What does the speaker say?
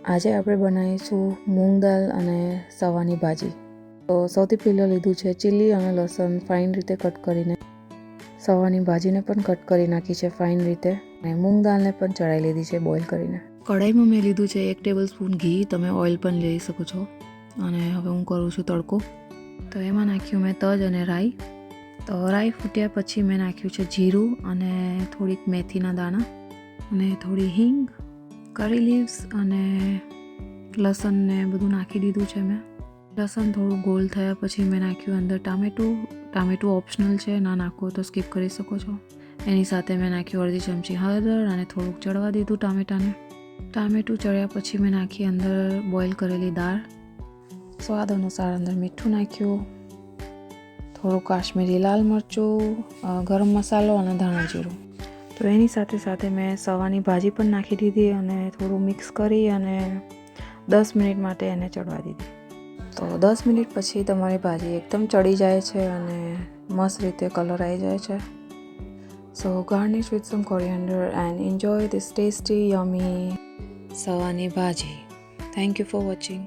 આજે આપણે બનાવીશું મૂંગ દાળ અને સવાની ભાજી. તો સૌથી પહેલાં લીધું છે ચીલી અને લસણ ફાઇન રીતે કટ કરીને. સવાની ભાજીને પણ કટ કરી નાખી છે ફાઇન રીતે અને મૂંગ દાળને પણ ચડાવી લીધી છે બોઇલ કરીને. કઢાઈમાં મેં લીધું છે 1 ટેબલ સ્પૂન ઘી, તમે ઓઇલ પણ લઈ શકો છો. અને હવે હું કરું છું તડકો. તો એમાં નાખ્યું મેં તજ અને રાઈ. તો રાઈ ફૂટ્યા પછી મેં નાખ્યું છે જીરું અને થોડીક મેથીના દાણા અને થોડી હિંગ, કરી લીવ્સ અને લસણ ને બધું નાખી દીધું છે મેં. લસણ થોડું ગોલ થયા પછી મેં નાખ્યું અંદર ટામેટું ઓપ્શનલ છે, ના નાખો તો સ્કીપ કરી શકો છો. એની સાથે મેં નાખ્યું અડધી ચમચી હળદર અને થોડુંક ચડવા દીધું ટામેટાને. ટામેટું ચડ્યા પછી મેં નાખી અંદર બોઇલ કરેલી દાળ. સ્વાદ અનુસાર અંદર મીઠું નાખ્યું, થોડું કાશ્મીરી લાલ મરચું, ગરમ મસાલો અને ધાણા જીરું. તો એની સાથે મેં સવાની ભાજી પણ નાખી દીધી અને થોડું મિક્સ કરી અને 10 મિનિટ માટે એને ચડવા દીધી. તો 10 મિનિટ પછી તમારી ભાજી એકદમ ચડી જાય છે અને મસ્ત રીતે કલર આવી જાય છે. So garnish with some coriander and enjoy this tasty yummy સવાની bhaji. Thank you for watching.